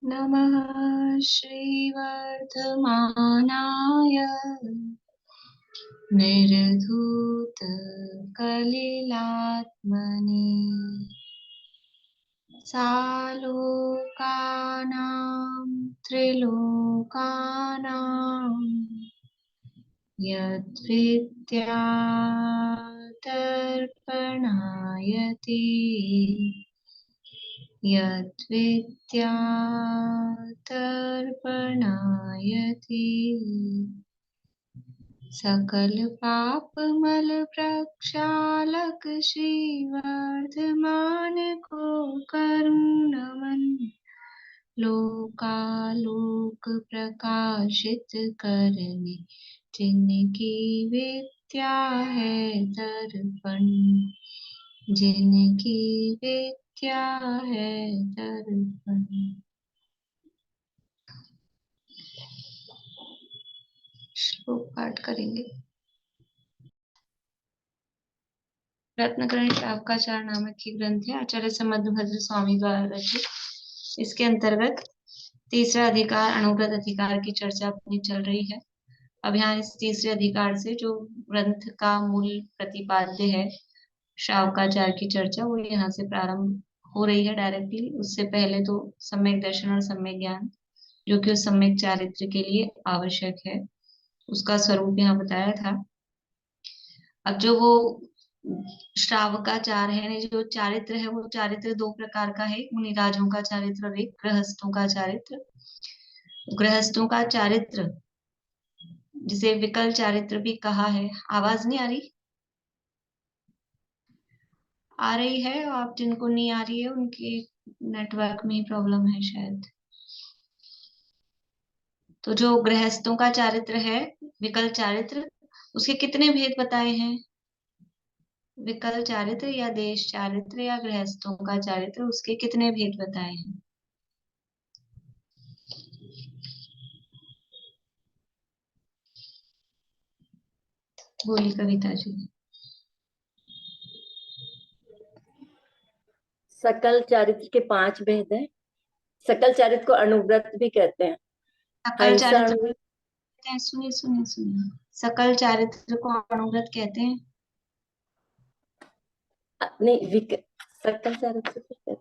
नमः श्रीवर्धमानाय निर्धूतकलिलात्मने सालोकानां त्रिलोकानां यद्विद्यातर्पणायते यद्विद्यातर्पणायते सकल पापमल प्रक्षालक श्रीवर्धमान को करुण नमन लोकालोक प्रकाशित करने जिनकी विद्या है दर्पण जिनकी विद्या है दर्पण। श्लोक पाठ करेंगे। रत्नकरण शावकाचार नामक की ग्रंथ है, आचार्य समध्वभद्र स्वामी द्वारा रचित। इसके अंतर्गत तीसरा अधिकार अनुव्रत अधिकार की चर्चा अपनी चल रही है। अब यहाँ इस तीसरे अधिकार से जो ग्रंथ का मूल प्रतिपाद्य है शावकाचार की चर्चा, वो यहाँ से प्रारंभ हो रही है डायरेक्टली। उससे पहले तो सम्यक दर्शन और सम्यक ज्ञान, जो कि उस सम्यक चारित्र के लिए आवश्यक है, उसका स्वरूप यहाँ बताया था। अब जो वो श्रावकाचार है, जो चारित्र है, वो चारित्र दो प्रकार का है, मुनिराजों का चारित्र और एक गृहस्थों का चारित्र। गृहस्थों का चारित्र जिसे विकल चारित्र भी कहा है। आवाज नहीं आ रही? आ रही है? आप जिनको नहीं आ रही है उनके नेटवर्क में ही प्रॉब्लम है शायद। तो जो गृहस्थों का चारित्र है, विकल चारित्र, उसके कितने भेद बताए हैं? विकल चारित्र या देश चारित्र या गृहस्थों का चारित्र, उसके कितने भेद बताए हैं? बोली कविता जी। सकल चारित्र के 5 भेद हैं। सकल चारित्र को अनुव्रत भी कहते हैं। सकल चारित्र कहते हैं, सुनिए सुनिए सुनिए, सकल चारित्र को अनुव्रत कहते हैं। नहीं, सकल चारित्र को कहते हैं।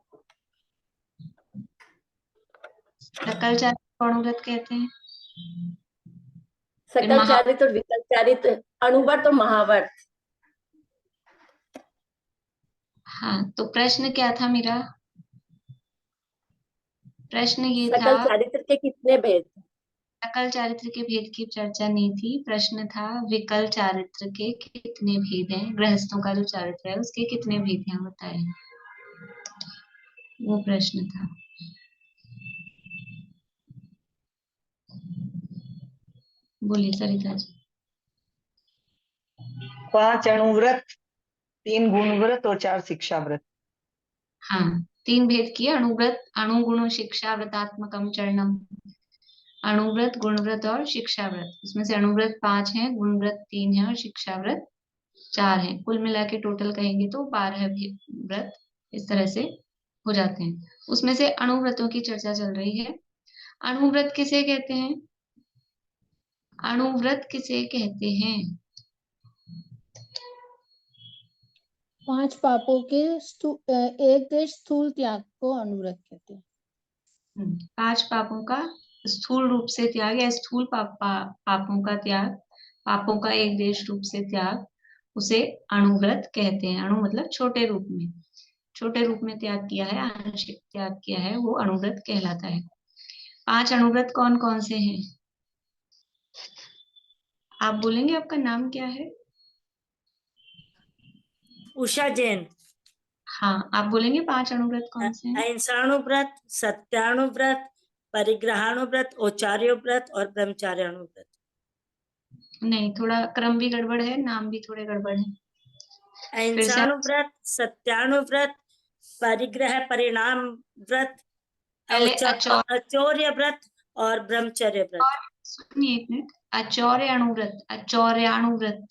सकल चारित्र को अनुव्रत कहते हैं। सकल चारित्र और विकल चारित्र, अनुव्रत और महाव्रत। हाँ, तो प्रश्न क्या था मेरा? प्रश्न ये था, सकल चारित्र के कितने भेद? सकल चारित्र के भेद की चर्चा नहीं थी, प्रश्न था विकल चारित्र के कितने भेद हैं, गृहस्थों का जो चारित्र है उसके कितने भेद हैं बताए, वो प्रश्न था। बोलिए सरिता जी। 5 अणुव्रत, 3 गुणव्रत और 4 शिक्षा व्रत। हाँ, 3 भेद किए, अणुव्रत, अणुगुण शिक्षा व्रतात्मकम चरणम, अणुव्रत, गुणव्रत और शिक्षा व्रत। उसमें से अणुव्रत 5 है, गुणव्रत 3 है और शिक्षा व्रत 4 है। कुल मिला के टोटल कहेंगे तो 12 व्रत इस तरह से हो जाते हैं। उसमें से अणुव्रतों की चर्चा चल रही है। अणुव्रत किसे कहते हैं? अणुव्रत किसे कहते हैं? 5 पापों के एक स्थूल त्याग को अनुव्रत कहते हैं। 5 पापों का स्थूल रूप से त्याग या स्थूल पापों का त्याग, पापों का एक देश रूप से त्याग, उसे अणुव्रत कहते हैं। अणु मतलब छोटे रूप में, छोटे रूप में त्याग किया है, आंशिक त्याग किया है, वो अणुव्रत कहलाता है। 5 अणुव्रत कौन कौन से हैं? आप बोलेंगे आपका नाम क्या है? उषा जैन। हाँ, आप बोलेंगे 5 अणुव्रत कौन से हैं? अहिंसाणुव्रत, सत्याणुव्रत, परिग्रहाणुव्रत, औचार्योव्रत और ब्रह्मचार्याणुव्रत। नहीं, थोड़ा क्रम भी गड़बड़ है, नाम भी थोड़े गड़बड़ है। अहिंसाणुव्रत, सत्याणुव्रत, परिग्रह परिणाम व्रत, औचौर्य व्रत और ब्रह्मचर्य व्रत। सुनिए एक मिनट, अचौर्याणुव्रत, अचौर्याणुव्रत,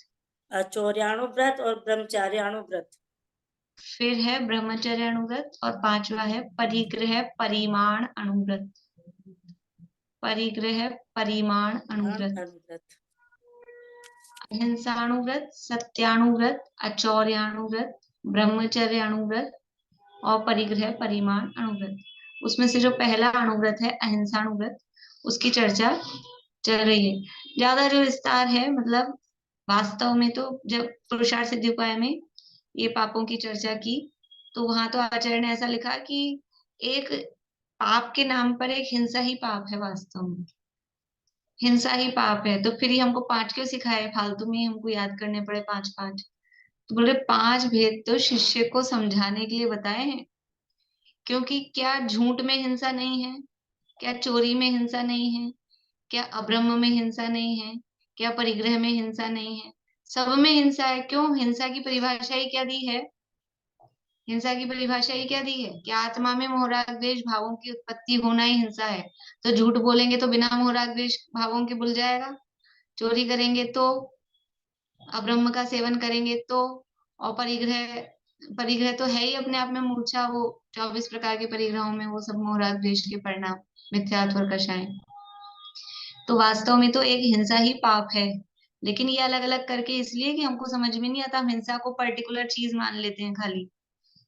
अचौर्याणुव्रत और ब्रह्मचार्याणुव्रत। फिर है ब्रह्मचर्य अनुव्रत और 5वां है परिग्रह परिमाण अनुव्रत। परिग्रह परिमाण अनुव्रत, अनुव्रत, अहिंसाणुव्रत, सत्याणुव्रत, अचौर्याणुव्रत, ब्रह्मचर्याणुव्रत और परिग्रह परिमाण अनुव्रत। उसमें से जो पहला अनुव्रत है अहिंसाणुव्रत, उसकी चर्चा चल रही है। ज्यादा जो विस्तार है, मतलब वास्तव में तो जब पुरुषार्थ सिद्धि उपाय में ये पापों की चर्चा की, तो वहां तो आचार्य ने ऐसा लिखा कि एक पाप के नाम पर एक हिंसा ही पाप है, वास्तव में हिंसा ही पाप है। तो फिर ही हमको 5 क्यों सिखाए, फालतू में ही हमको याद करने पड़े 5 तो बोले 5 भेद तो शिष्य को समझाने के लिए बताए हैं। क्योंकि क्या झूठ में हिंसा नहीं है, क्या चोरी में हिंसा नहीं है, क्या अब्रह्म में हिंसा नहीं है, क्या परिग्रह में हिंसा नहीं है, सब में हिंसा है। क्यों? हिंसा की परिभाषा ही क्या दी है? हिंसा की परिभाषा ही क्या दी है? कि आत्मा में मोह राग द्वेष भावों की उत्पत्ति होना ही हिंसा है। तो झूठ बोलेंगे तो बिना मोह राग द्वेष भावों के भूल जाएगा, चोरी करेंगे तो, अब्रह्म का सेवन करेंगे तो, और परिग्रह परिग्रह तो है ही अपने आप में मूर्छा, वो 24 प्रकार के परिग्रहों में वो सब मोह राग द्वेष के परिणाम, मिथ्यात्व और कषाय। तो वास्तव में तो एक हिंसा ही पाप है, लेकिन ये अलग अलग करके इसलिए कि हमको समझ में नहीं आता, हम हिंसा को पर्टिकुलर चीज मान लेते हैं खाली,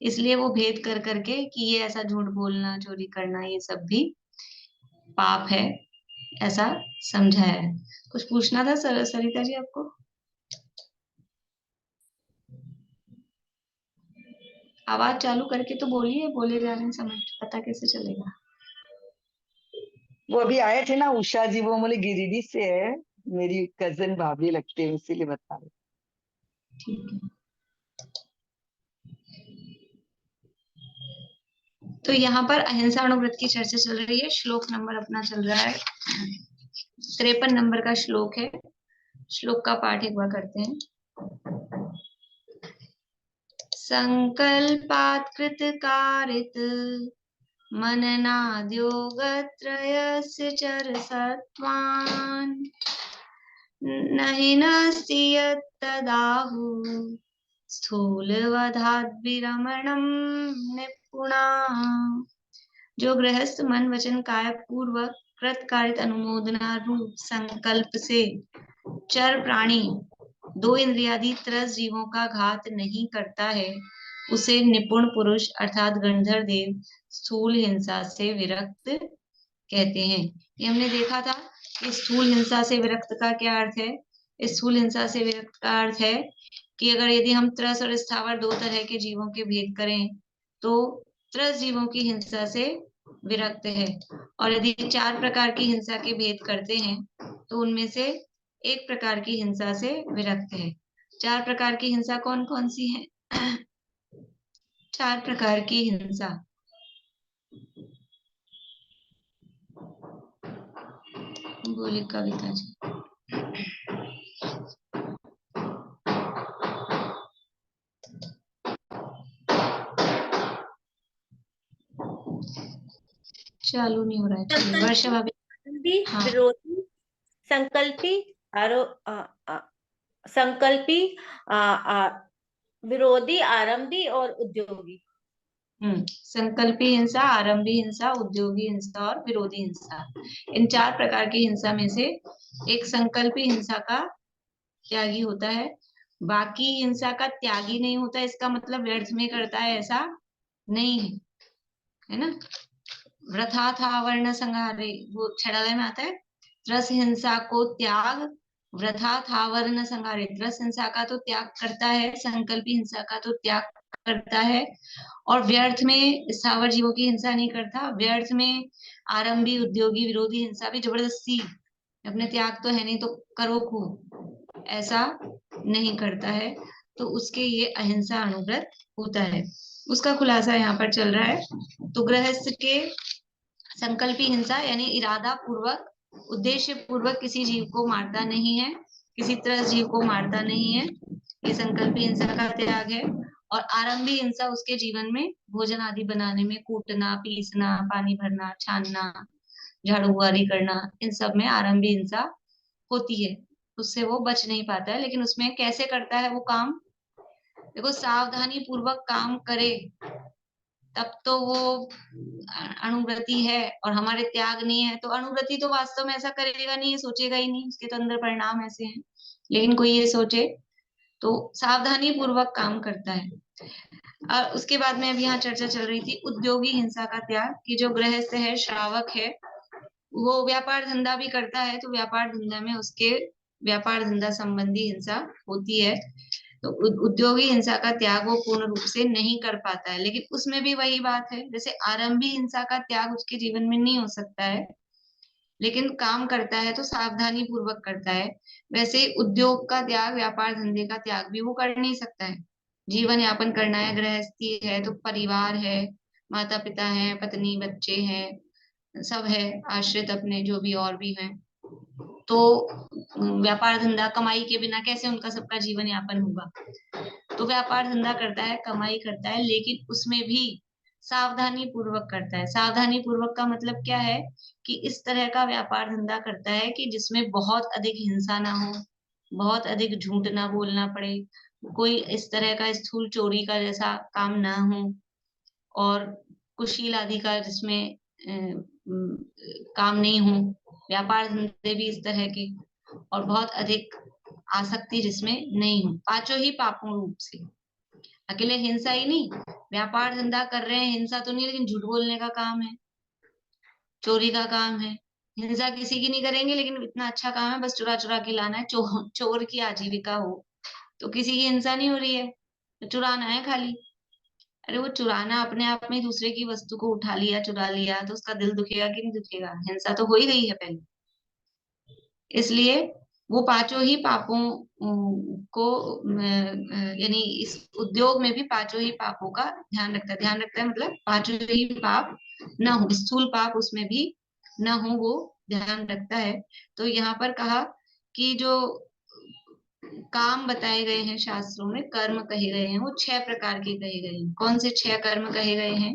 इसलिए वो भेद कर करके कि ये ऐसा झूठ बोलना, चोरी करना, ये सब भी पाप है, ऐसा समझाया है। कुछ पूछना था सरिता जी आपको? आवाज चालू करके तो बोलिए, बोले जा रहे हैं, समझ पता कैसे चलेगा? वो अभी आए थे ना उषा जी, वो बोले गिरिडीह से है, मेरी कजन भाभी लगते हैं, इसीलिए बता रहे। ठीक है। तो यहाँ पर अहिंसा अणुव्रत की चर्चा चल रही है। श्लोक नंबर अपना चल रहा है 53 नंबर का श्लोक है। श्लोक का पाठ एक बार करते हैं। संकल्पात् कृतकारित मननाद्योगत्रयस्य चरसत्वान् न हि नास्ति यत्तदाहुः स्थूलवधाद्विरमणं निपुणा। जो गृहस्थ मन वचन काय पूर्वक कृत कारित अनुमोदना रूप संकल्प से चर प्राणी 2 इंद्रियादि त्रस जीवों का घात नहीं करता है, उसे निपुण पुरुष अर्थात गंधर्व देव स्थूल हिंसा से विरक्त कहते हैं। ये हमने देखा था कि स्थूल हिंसा से विरक्त का क्या अर्थ है। स्थूल हिंसा से विरक्त का अर्थ है कि अगर यदि हम त्रस और स्थावर 2 तरह के जीवों के भेद करें तो त्रस जीवों की हिंसा से विरक्त है, और यदि 4 प्रकार की हिंसा के भेद करते हैं तो उनमें से 1 प्रकार की हिंसा से विरक्त है। 4 प्रकार की हिंसा कौन कौन सी है? 4 प्रकार की हिंसा। बोले कविता जी। चालू नहीं हो रहा है, चलिए वर्षा भाभी। हाँ। विरोधी, संकल्पी, संकल्पी, विरोधी, आरंभी और उद्योगी। संकल्पी हिंसा, आरंभी हिंसा, उद्योगी हिंसा और विरोधी हिंसा। इन 4 प्रकार की हिंसा में से एक संकल्पी हिंसा का त्यागी होता है, बाकी हिंसा का त्यागी नहीं होता। इसका मतलब व्यर्थ में करता है ऐसा नहीं है, है ना। वृथा था वर्ण संहारे, वो छड़ालय में आता है। त्रस हिंसा को त्याग, वृथा था वर्ण संहारे, त्रस हिंसा का तो त्याग करता है, संकल्पी हिंसा का तो त्याग करता है, और व्यर्थ में स्थावर जीवों की हिंसा नहीं करता। व्यर्थ में आरंभी, उद्योगी, विरोधी हिंसा भी जबरदस्ती, अपने त्याग तो है नहीं तो करो खूब, ऐसा नहीं करता है, तो उसके ये अहिंसा अणुव्रत होता है। उसका खुलासा यहाँ पर चल रहा है। तो गृहस्थ के संकल्पी हिंसा यानी इरादा पूर्वक, उद्देश्य पूर्वक किसी जीव को मारता नहीं है, किसी त्रस्त जीव को मारता नहीं है, ये संकल्पी हिंसा का त्याग है। और आरंभी हिंसा उसके जीवन में भोजन आदि बनाने में कूटना, पीसना, पानी भरना, छानना, झाड़ू बुआरी करना, इन सब में आरंभी हिंसा होती है, उससे वो बच नहीं पाता है। लेकिन उसमें कैसे करता है वो काम, देखो सावधानी पूर्वक काम करे तब तो वो अणुव्रती है और हमारे त्याग नहीं है। तो अणुव्रती तो वास्तव में ऐसा करेगा नहीं, ये सोचेगा ही नहीं, उसके तो अंदर परिणाम ऐसे हैं। लेकिन कोई ये सोचे तो सावधानी पूर्वक काम करता है। और उसके बाद में अभी यहाँ चर्चा चल रही थी उद्योगी हिंसा का त्याग, कि जो गृहस्थ है, श्रावक है, वो व्यापार धंधा भी करता है, तो व्यापार धंधा में उसके व्यापार धंधा संबंधी हिंसा होती है, तो उद्योगी हिंसा का त्याग वो पूर्ण रूप से नहीं कर पाता है। लेकिन उसमें भी वही बात है, जैसे आरंभी हिंसा का त्याग उसके जीवन में नहीं हो सकता है, लेकिन काम करता है तो सावधानी पूर्वक करता है। वैसे उद्योग का त्याग, व्यापार धंधे का त्याग भी वो कर नहीं सकता है। जीवन यापन करना है, गृहस्थी है तो परिवार है, माता पिता है, पत्नी बच्चे हैं, सब है, आश्रित अपने जो भी और भी हैं। तो व्यापार धंधा, कमाई के बिना कैसे उनका सबका जीवन यापन होगा। तो व्यापार धंधा करता है, कमाई करता है, लेकिन उसमें भी सावधानी पूर्वक करता है। सावधानी पूर्वक का मतलब क्या है कि इस तरह का व्यापार धंधा करता है कि जिसमें बहुत अधिक हिंसा ना हो, बहुत अधिक झूठ ना बोलना पड़े, कोई इस तरह का स्थूल चोरी का जैसा काम ना हो, और कुशील आदि का जिसमें काम नहीं हो, व्यापार धंधे भी इस तरह के, और बहुत अधिक आसक्ति जिसमें नहीं हो, पांचों ही पापों रूप से। अकेले हिंसा ही नहीं, व्यापार धंधा कर रहे हैं, हिंसा तो नहीं, लेकिन झूठ बोलने का काम है, चोरी का काम है। हिंसा किसी की नहीं करेंगे, लेकिन इतना अच्छा काम है, बस चुरा चुरा के लाना है, चोर की आजीविका हो तो किसी की हिंसा नहीं हो रही है, तो चुराना है खाली। अरे वो चुराना अपने आप में दूसरे की वस्तु को उठा लिया, चुरा लिया, तो उसका दिल दुखेगा कि नहीं दुखेगा, हिंसा तो हो ही गई है पहले। इसलिए वो पांचों ही पापों को यानी इस उद्योग में भी पांचों ही पापों का ध्यान रखता है। ध्यान रखता है मतलब पांचों ही पाप ना हो, स्थूल पाप उसमें भी ना हो, वो ध्यान रखता है। तो यहाँ पर कहा कि जो काम बताए गए हैं शास्त्रों में, कर्म कहे गए हैं, वो 6 प्रकार के कहे गए हैं। कौन से 6 कर्म कहे गए हैं?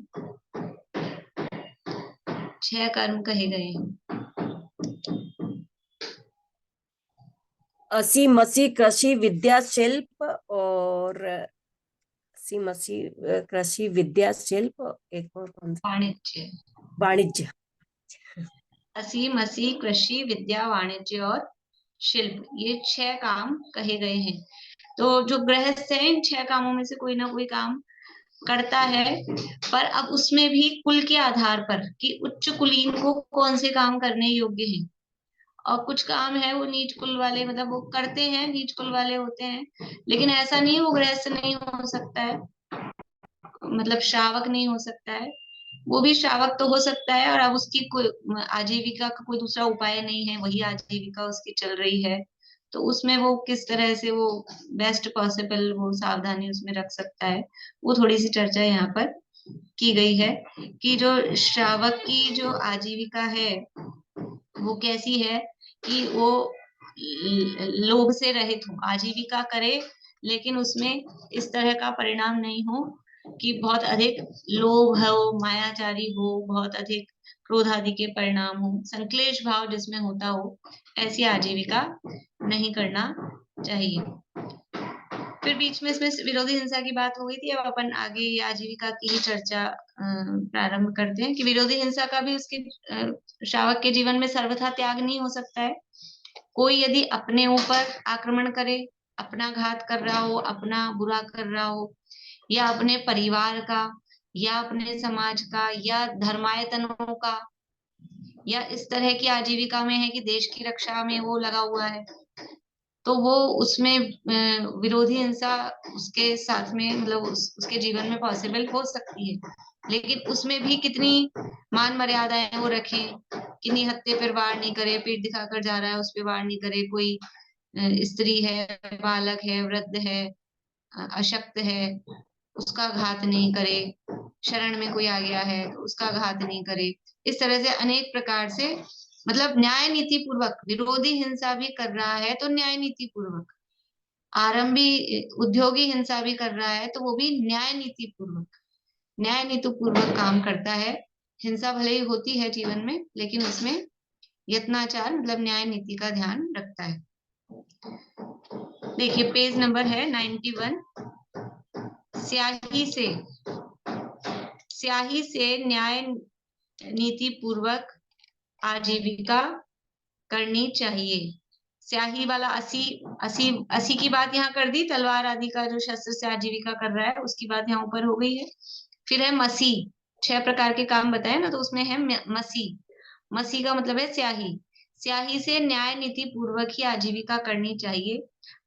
6 कर्म कहे गए हैं। असी मसी कृषि विद्या शिल्प, और असी मसी कृषि विद्या शिल्प, एक और कौन सा? वाणिज्य। वाणिज्य। असी मसी कृषि विद्या वाणिज्य और शिल्प, ये 6 काम कहे गए हैं। तो जो गृहस्थ है, इन 6 कामों में से कोई ना कोई काम करता है, पर अब उसमें भी कुल के आधार पर कि उच्च कुलीन को कौन से काम करने योग्य हैं, और कुछ काम है वो नीच कुल वाले, मतलब वो करते हैं, नीच कुल वाले होते हैं, लेकिन ऐसा नहीं वो गृहस्थ नहीं हो सकता है, मतलब श्रावक नहीं हो सकता है। वो भी श्रावक तो हो सकता है, और अब उसकी कोई आजीविका का कोई दूसरा उपाय नहीं है, वही आजीविका उसकी चल रही है, तो उसमें वो किस तरह से वो बेस्ट पॉसिबल वो सावधानी उसमें रख सकता है, वो थोड़ी सी चर्चा यहाँ पर की गई है। कि जो श्रावक की जो आजीविका है वो कैसी है, कि वो लोभ से रहित हो, आजीविका करे लेकिन उसमें इस तरह का परिणाम नहीं हो कि बहुत अधिक लोभ हो, मायाचारी हो, बहुत अधिक क्रोध आदि के परिणाम हो, संक्लेश भाव जिसमें होता हो, ऐसी आजीविका नहीं करना चाहिए। फिर बीच में इसमें विरोधी हिंसा की बात हो गई थी, अब अपन आगे ये आजीविका की ही चर्चा प्रारंभ करते हैं। कि विरोधी हिंसा का भी उसके श्रावक के जीवन में सर्वथा त्याग नहीं हो सकता है। कोई यदि अपने ऊपर आक्रमण करे, अपना घात कर रहा हो, अपना बुरा कर रहा हो, या अपने परिवार का, या अपने समाज का, या धर्मायतनों का, या इस तरह की आजीविका में है कि देश की रक्षा में वो लगा हुआ है, तो वो उसमें विरोधी हिंसा उसके साथ में, मतलब उसके जीवन में पॉसिबल हो सकती है। लेकिन उसमें भी कितनी मान मर्यादाएं वो रखे, कि निहत्थे पर वार नहीं करे, पीठ दिखाकर जा रहा है उस पर वार नहीं करे, कोई स्त्री है, बालक है, वृद्ध है, अशक्त है, उसका घात नहीं करे, शरण में कोई आ गया है तो उसका घात नहीं करे। इस तरह से अनेक प्रकार से, मतलब न्याय नीति पूर्वक विरोधी हिंसा भी कर रहा है तो न्याय नीति पूर्वक, आरंभी उद्योगी हिंसा भी कर रहा है तो वो भी न्याय नीति पूर्वक काम करता है। हिंसा भले ही होती है जीवन में, लेकिन उसमें यत्नाचार मतलब न्याय नीति का ध्यान रखता है। देखिए पेज नंबर है 91। स्याही से न्याय नीति पूर्वक आजीविका करनी चाहिए। स्याही वाला 80 की बात यहाँ कर दी, तलवार आदि का जो शस्त्र से आजीविका कर रहा है उसकी बात यहाँ ऊपर हो गई है। फिर है मसी, 6 प्रकार के काम बताए ना, तो उसमें है मसी। मसी का मतलब है स्याही। स्याही से न्याय नीति पूर्वक ही आजीविका करनी चाहिए।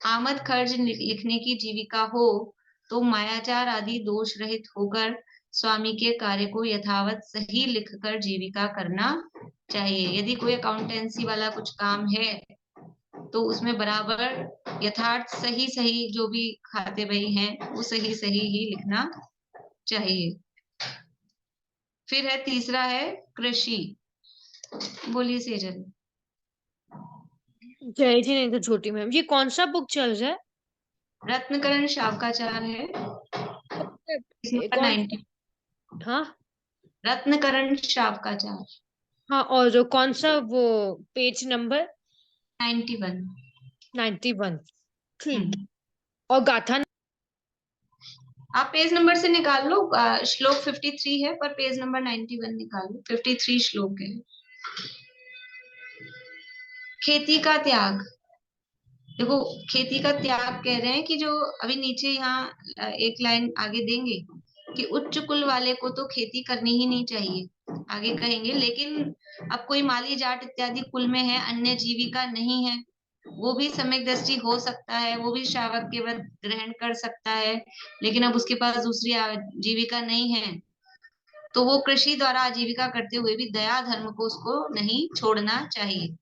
आमद खर्च लिखने की जीविका हो तो मायाचार आदि दोष रहित होकर स्वामी के कार्य को यथावत सही लिखकर जीविका करना चाहिए। यदि कोई अकाउंटेंसी वाला कुछ काम है तो उसमें बराबर यथार्थ सही सही जो भी खाते बही हैं वो सही सही ही लिखना चाहिए। फिर है तीसरा है कृषि। बोलिए सेजल। जय जी नहीं तो छोटी मैम, ये कौन सा बुक चल रहा है? रत्नकरण शावकाचार है, नंबर कौन 90। हाँ रत्नकरण शावकाचार हाँ, और कौन सा वो पेज नंबर? 91। 91। ठीक। हम्म। और गाथा आप पेज नंबर से निकाल लो, श्लोक 53 है पर पेज नंबर 91 निकाल लो, 53 श्लोक है। खेती का त्याग। देखो, खेती का त्याग कह रहे हैं कि जो अभी नीचे यहाँ एक लाइन आगे देंगे कि उच्च कुल वाले को तो खेती करनी ही नहीं चाहिए, आगे कहेंगे, लेकिन अब कोई माली जाट इत्यादि कुल में है, अन्य जीविका नहीं है, वो भी सम्यक दृष्टि हो सकता है, वो भी श्रावक के व्रत ग्रहण कर सकता है, लेकिन अब उसके पास दूसरी जीविका नहीं है, तो वो कृषि द्वारा आजीविका करते हुए भी दया धर्म को उसको नहीं छोड़ना चाहिए।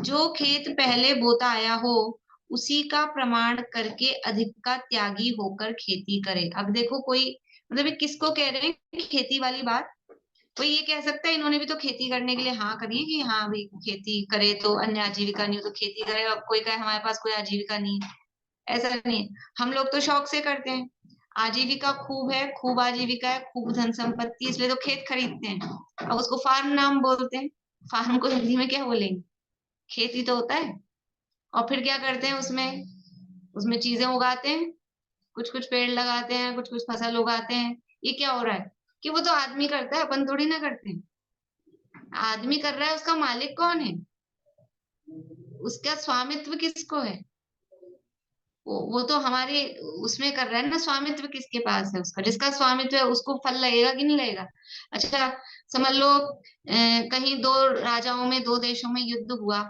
जो खेत पहले बोता आया हो उसी का प्रमाण करके अधिक का त्यागी होकर खेती करे। अब देखो, कोई मतलब ये किसको कह रहे हैं खेती वाली बात? कोई ये कह सकता है इन्होंने भी तो खेती करने के लिए हाँ करी कि हाँ भाई खेती करे तो अन्य आजीविका नहीं हो तो खेती करे। अब कोई कहे हमारे पास कोई आजीविका नहीं है, ऐसा नहीं है। हम लोग तो शौक से करते हैं, आजीविका खूब है, खूब आजीविका है, खूब धन संपत्ति, इसलिए तो खेत खरीदते हैं। अब उसको फार्म नाम बोलते हैं, फार्म को हिंदी में क्या बोलेंगे? खेती तो होता है। और फिर क्या करते हैं उसमें उसमें चीजें उगाते हैं, कुछ कुछ पेड़ लगाते हैं, कुछ कुछ फसल उगाते हैं। ये क्या हो रहा है कि वो तो आदमी करता है, अपन थोड़ी ना करते हैं। आदमी कर रहा है, उसका मालिक कौन है? उसका स्वामित्व किसको है? वो तो हमारे उसमें कर रहा है ना, स्वामित्व किसके पास है उसका? जिसका स्वामित्व है उसको फल लगेगा कि नहीं लगेगा? अच्छा, समझ लो कहीं दो राजाओं में, दो देशों में युद्ध हुआ,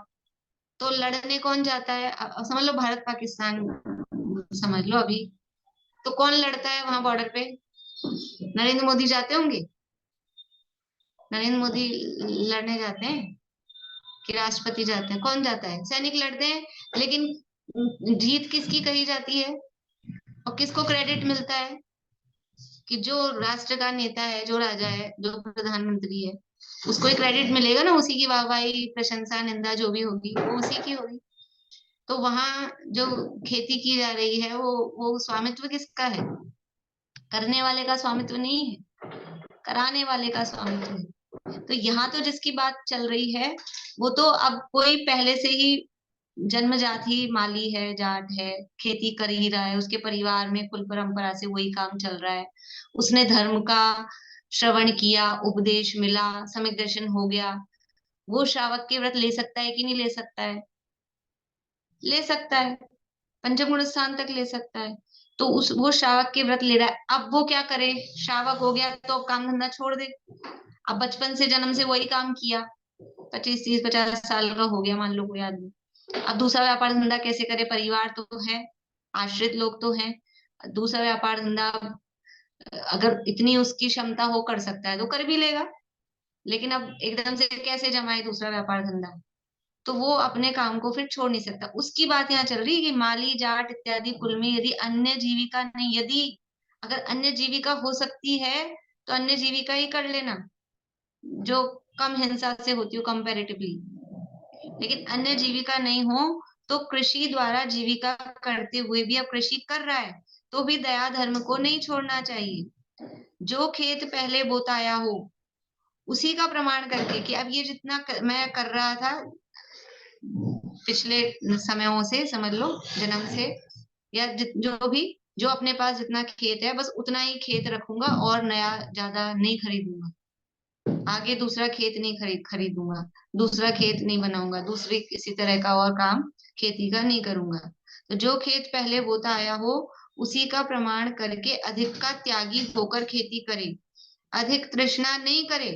तो लड़ने कौन जाता है? समझ लो भारत पाकिस्तान समझ लो अभी, तो कौन लड़ता है वहां बॉर्डर पे? नरेंद्र मोदी जाते होंगे? नरेंद्र मोदी लड़ने जाते हैं कि राष्ट्रपति जाते हैं? कौन जाता है? सैनिक लड़ते हैं। लेकिन जीत किसकी कही जाती है और किसको क्रेडिट मिलता है? कि जो राष्ट्र का नेता है, जो राजा है, जो प्रधानमंत्री है, उसको ही क्रेडिट मिलेगा ना, उसी की वाहवाही प्रशंसा निंदा जो भी होगी वो उसी की होगी। तो वहां जो खेती की जा रही है वो स्वामित्व किसका है? करने वाले का स्वामित्व नहीं है, कराने वाले का स्वामित्व है। तो यहाँ तो जिसकी बात चल रही है वो तो अब कोई पहले से ही जन्मजात ही माली है, जाट है, खेती कर ही रहा है, उसके परिवार में कुल परंपरा से वही काम चल रहा है, उसने धर्म का श्रवण किया, उपदेश मिला, सम्यक दर्शन हो गया, वो श्रावक के व्रत ले सकता है कि नहीं ले सकता है? ले सकता है, पंचम गुण स्थान तक ले सकता है। तो वो श्रावक के व्रत ले रहा है। अब वो क्या करे? श्रावक हो गया तो अब काम धंधा छोड़ दे। अब बचपन से जन्म से वही काम किया, 25 30 50 साल का हो गया मान लो कोई आदमी, अब दूसरा व्यापार धंधा कैसे करे? परिवार तो है, आश्रित लोग तो हैं, दूसरा व्यापार धंधा अगर इतनी उसकी क्षमता हो कर सकता है तो कर भी लेगा, लेकिन अब एकदम से कैसे जमाए दूसरा व्यापार धंधा? तो वो अपने काम को फिर छोड़ नहीं सकता। उसकी बात यहाँ चल रही है कि माली जाट इत्यादि कुल में यदि अन्य जीविका नहीं, यदि अगर अन्य जीविका हो सकती है तो अन्य जीविका ही कर लेना जो कम हिंसा से होती हो कंपैरेटिवली। लेकिन अन्य जीविका नहीं हो तो कृषि द्वारा जीविका करते हुए भी अब कृषि कर रहा है तो भी दया धर्म को नहीं छोड़ना चाहिए। जो खेत पहले बोताया हो उसी का प्रमाण करके कि अब ये जितना मैं कर रहा था पिछले समयों से, समझ लो जन्म से या जो भी जो अपने पास जितना खेत है बस उतना ही खेत रखूंगा और नया ज्यादा नहीं खरीदूंगा, आगे दूसरा खेत नहीं खरीदूंगा, दूसरा खेत नहीं बनाऊंगा, दूसरी किसी तरह का और काम खेती का नहीं करूंगा। तो जो खेत पहले बोता आया हो उसी का प्रमाण करके अधिक का त्यागी होकर खेती करे, अधिक तृष्णा नहीं करे,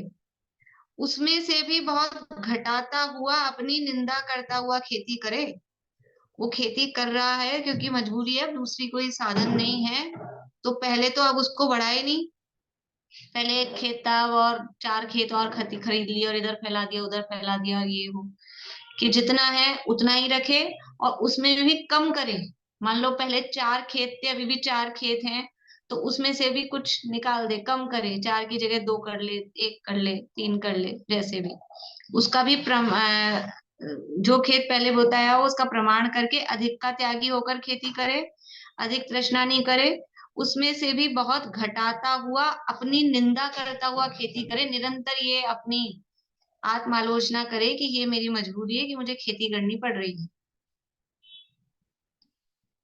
उसमें से भी बहुत घटाता हुआ अपनी निंदा करता हुआ खेती करे। वो खेती कर रहा है क्योंकि मजबूरी है, अब दूसरी कोई साधन नहीं है, तो पहले तो अब उसको बढ़ाए नहीं, पहले एक खेत था और 4 खेत और खरीद लिए और इधर फैला दिया उधर फैला दिया, ये हो कि जितना है उतना ही रखे और उसमें भी कम करे। मान लो पहले 4 खेत थे, अभी भी 4 खेत हैं, तो उसमें से भी कुछ निकाल दे, कम करे, 4 की जगह 2 कर ले, 1 कर ले, 3 कर ले, जैसे भी उसका भी जो खेत पहले बताया हो उसका प्रमाण करके अधिक का त्यागी होकर खेती करे, अधिक तृष्णा नहीं करे, उसमें से भी बहुत घटाता हुआ अपनी निंदा करता हुआ खेती करे, निरंतर ये अपनी आत्मालोचना करे कि ये मेरी मजबूरी है कि मुझे खेती करनी पड़ रही है।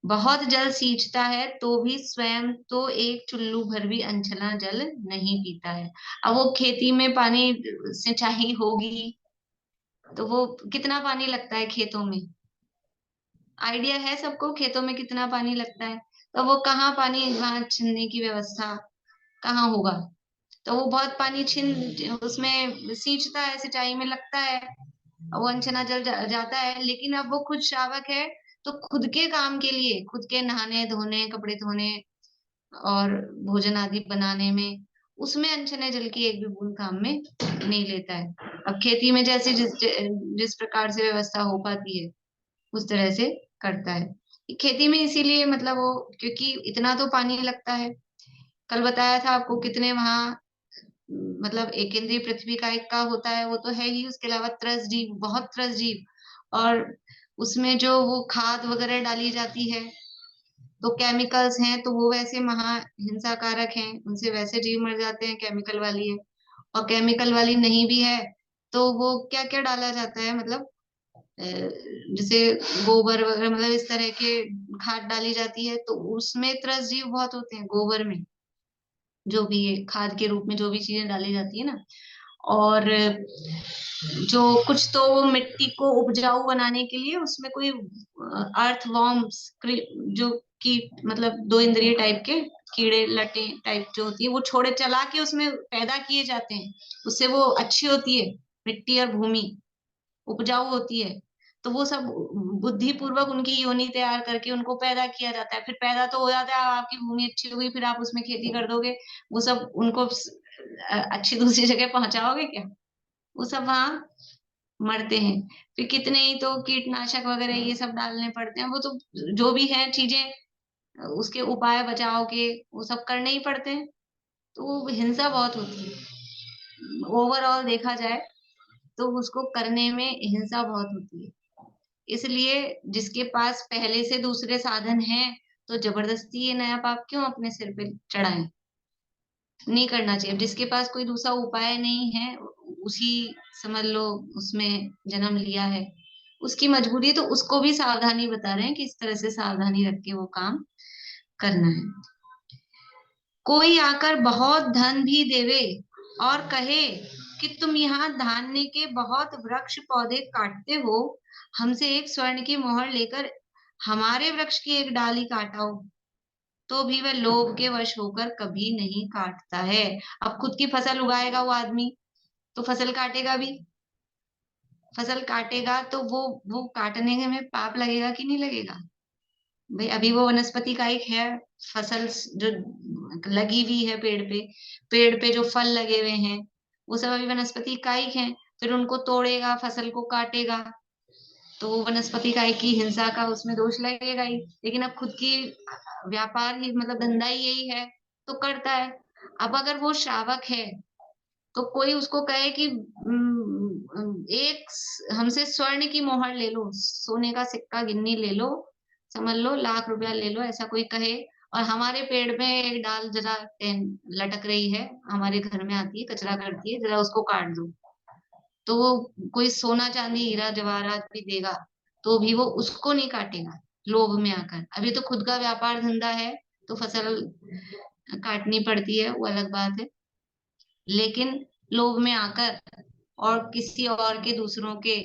बहुत जल सींचता है तो भी स्वयं तो एक चुल्लू भर भी अनछना जल नहीं पीता है। अब वो खेती में पानी सिंचाई होगी तो वो कितना पानी लगता है खेतों में, आइडिया है सबको खेतों में कितना पानी लगता है, तो वो कहाँ पानी वहां छीनने की व्यवस्था कहाँ होगा, तो वो बहुत पानी छीन उसमें सींचता है, सिंचाई में लगता है, वो अनछना जल जाता है। लेकिन अब वो खुद श्रावक है तो खुद के काम के लिए, खुद के नहाने धोने कपड़े धोने और भोजन आदि बनाने में उसमें अनछने जल की एक भी बूंद काम में नहीं लेता है। अब खेती में जैसे जिस प्रकार से व्यवस्था हो पाती है उस तरह से करता है। खेती में इसीलिए मतलब वो क्योंकि इतना तो पानी लगता है, कल बताया था आपको कितने वहां मतलब एक केंद्रीय पृथ्वी का एक का होता है वो तो है ही, उसके अलावा त्रस जीव, बहुत त्रस जीव, और उसमें जो वो खाद वगैरह डाली जाती है तो केमिकल्स हैं तो वो वैसे महा हिंसाकारक हैं, उनसे वैसे जीव मर जाते हैं, केमिकल वाली है, और केमिकल वाली नहीं भी है तो वो क्या क्या डाला जाता है, मतलब जैसे गोबर वगैरह, मतलब इस तरह के खाद डाली जाती है तो उसमें त्रस जीव बहुत होते हैं, गोबर में जो भी है खाद के रूप में जो भी चीजें डाली जाती है ना। और जो कुछ तो वो मिट्टी को उपजाऊ बनाने के लिए उसमें कोई अर्थ वॉर्म्स जो कि मतलब 2 इंद्रिय टाइप के कीड़े लटे टाइप जो होती है वो छोड़े चला के उसमें पैदा किए जाते हैं, उससे वो अच्छी होती है मिट्टी और भूमि, उपजाऊ होती है। तो वो सब बुद्धि पूर्वक उनकी योनि तैयार करके उनको पैदा किया जाता है, फिर पैदा तो हो जाता है, आपकी भूमि अच्छी हो गई, फिर आप उसमें खेती कर दोगे, वो सब उनको अच्छी दूसरी जगह पहुंचाओगे क्या, वो सब वहां मरते हैं। फिर कितने ही तो कीटनाशक वगैरह ये सब डालने पड़ते हैं, वो तो जो भी है चीजें उसके उपाय बचाव के वो सब करने ही पड़ते हैं, तो वो हिंसा बहुत होती है ओवरऑल देखा जाए तो उसको करने में हिंसा बहुत होती है। इसलिए जिसके पास पहले से दूसरे साधन हैं तो जबरदस्ती ये नया पाप क्यों अपने सिर पे चढ़ाएं, नहीं करना चाहिए। जिसके पास कोई दूसरा उपाय नहीं है उसी समझ लो उसमें जन्म लिया है, उसकी मजबूरी, तो उसको भी सावधानी बता रहे हैं कि इस तरह से सावधानी रख के वो काम करना है। कोई आकर बहुत धन भी देवे और कहे कि तुम यहाँ धान्य के बहुत वृक्ष पौधे काटते हो, हमसे एक स्वर्ण की मोहर लेकर हमारे वृक्ष की एक डाली काटाओ, तो भी वह लोभ के वश होकर कभी नहीं काटता है। अब खुद की फसल उगाएगा वो आदमी तो फसल काटेगा भी, फसल काटेगा तो वो काटने में पाप लगेगा कि नहीं लगेगा भाई। अभी वो वनस्पति का एक है फसल जो लगी हुई है पेड़ पे जो फल लगे हुए हैं वो सब अभी वनस्पति कायिक हैं, फिर उनको तोड़ेगा फसल को काटेगा तो वो वनस्पति काय की हिंसा का उसमें दोष लगेगा ही। लेकिन अब खुद की व्यापार ही मतलब धंधा ही यही है तो करता है। अब अगर वो श्रावक है तो कोई उसको कहे कि एक हमसे स्वर्ण की मोहर ले लो, सोने का सिक्का गिन्नी ले लो, समझ लो लाख रुपया ले लो, ऐसा कोई कहे, और हमारे पेड़ में एक डाल जरा लटक रही है, हमारे घर में आती है कचरा करती है, जरा उसको काट दो, तो वो कोई सोना चांदी हीरा जवाहरात भी देगा तो भी वो उसको नहीं काटेगा लोभ में आकर। अभी तो खुद का व्यापार धंधा है तो फसल काटनी पड़ती है, वो अलग बात है। लेकिन लोभ में आकर और किसी और के, दूसरों के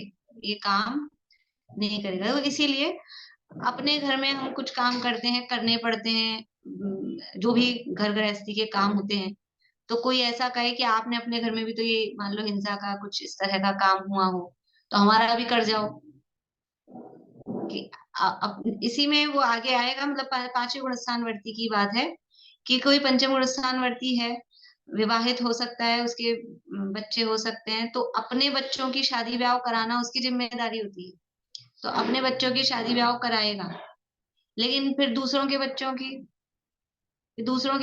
ये काम नहीं करेगा। तो इसीलिए अपने घर में हम कुछ काम करते हैं, करने पड़ते हैं, जो भी घर गृहस्थी के काम होते हैं। तो कोई ऐसा कहे कि आपने अपने घर में भी तो ये मान लो हिंसा का कुछ इस तरह का काम हुआ हो, तो हमारा भी कर जाओ। कि इसी में वो आगे आएगा, मतलब पांचवें गुणस्थानवर्ती की बात है कि कोई पंचम गुणस्थानवर्ती है, विवाहित हो सकता है, उसके बच्चे हो सकते हैं, तो अपने बच्चों की शादी ब्याह कराना उसकी जिम्मेदारी होती है। तो अपने बच्चों की शादी ब्याह कराएगा, लेकिन फिर दूसरों के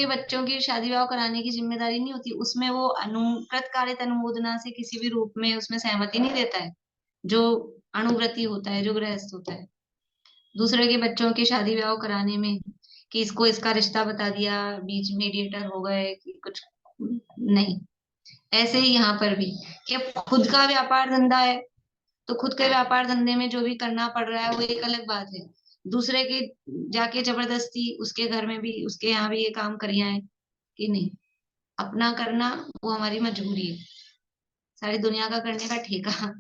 बच्चों की शादी ब्याह कराने की जिम्मेदारी नहीं होती उसमें। वो अनुकृत कार्यत अनुमोदना से किसी भी रूप में उसमें सहमति नहीं देता है, जो अणुव्रती होता है, जो गृहस्थ होता है। दूसरे के बच्चों की शादी ब्याह कराने में कि इसको इसका रिश्ता बता दिया, बीच मीडिएटर हो गए कि कुछ नहीं। ऐसे ही यहाँ पर भी कि खुद का व्यापार धंधा है, तो खुद के व्यापार धंधे में जो भी करना पड़ रहा है वो एक अलग बात है। दूसरे के जाके जबरदस्ती उसके घर में भी, उसके यहाँ भी ये काम करिए है कि नहीं, अपना करना वो हमारी मजबूरी है। सारी दुनिया का करने का ठेका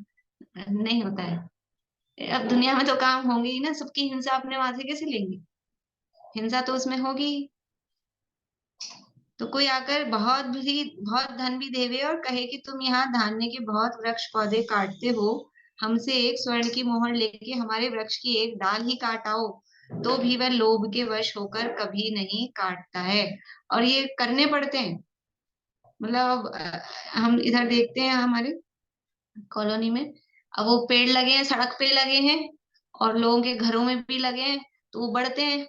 नहीं होता है। अब दुनिया में तो काम होंगे ही ना, सबकी हिंसा अपने माथे कैसे लेंगे, हिंसा तो उसमें होगी ही। तो कोई आकर बहुत धन भी देवे और कहे कि तुम यहाँ धान्य के बहुत वृक्ष पौधे काटते हो, हमसे एक स्वर्ण की मोहर लेके हमारे वृक्ष की एक डाल ही काटाओ, तो भी वह लोभ के वश होकर कभी नहीं काटता है। और ये करने पड़ते हैं। मतलब हम इधर देखते हैं हमारे कॉलोनी में, अब वो पेड़ लगे हैं, सड़क पे लगे हैं और लोगों के घरों में भी लगे हैं, तो वो बढ़ते हैं।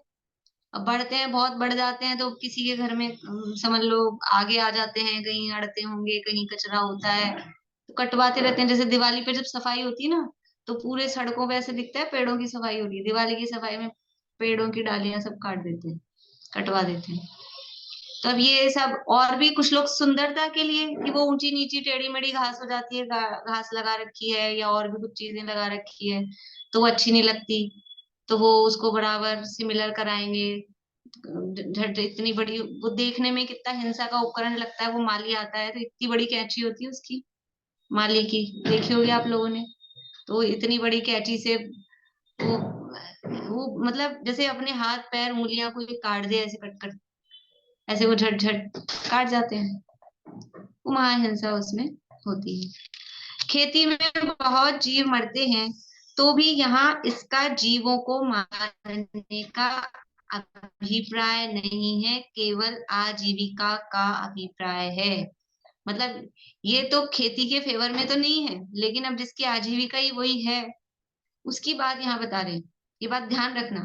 अब बढ़ते हैं, बहुत बढ़ जाते हैं, तो किसी के घर में समझ लो आगे आ जाते हैं, कहीं अड़ते होंगे, कहीं कचरा होता है, तो कटवाते रहते हैं। जैसे दिवाली पे जब सफाई होती है ना, तो पूरे सड़कों पे ऐसे दिखता है पेड़ों की सफाई हो रही है। दिवाली की सफाई में पेड़ों की डालियां सब काट देते हैं, कटवा देते हैं। तब ये सब, और भी कुछ लोग सुंदरता के लिए कि वो ऊंची नीची टेढ़ी मेढ़ी घास हो जाती है, घास लगा रखी है या और भी कुछ चीजें लगा रखी है, तो वो अच्छी नहीं लगती, तो वो उसको बराबर सिमिलर कराएंगे। झट इतनी बड़ी, वो देखने में कितना हिंसा का उपकरण लगता है। वो माली आता है तो इतनी बड़ी कैंची होती है उसकी, माली की, देखी होगी आप लोगों ने। तो इतनी बड़ी कैंची से वो मतलब जैसे अपने हाथ पैर उंगलियां कोई काट दे, ऐसे कट कट, ऐसे वो झट झट काट जाते हैं। वो महाहिंसा उसमें होती है। खेती में बहुत जीव मरते हैं, तो भी यहाँ इसका जीवों को मारने का अभिप्राय नहीं है, केवल आजीविका का अभिप्राय है। मतलब ये तो खेती के फेवर में तो नहीं है, लेकिन अब जिसकी आजीविका ही वही है, उसकी बात यहाँ बता रहे हैं। ये बात ध्यान रखना,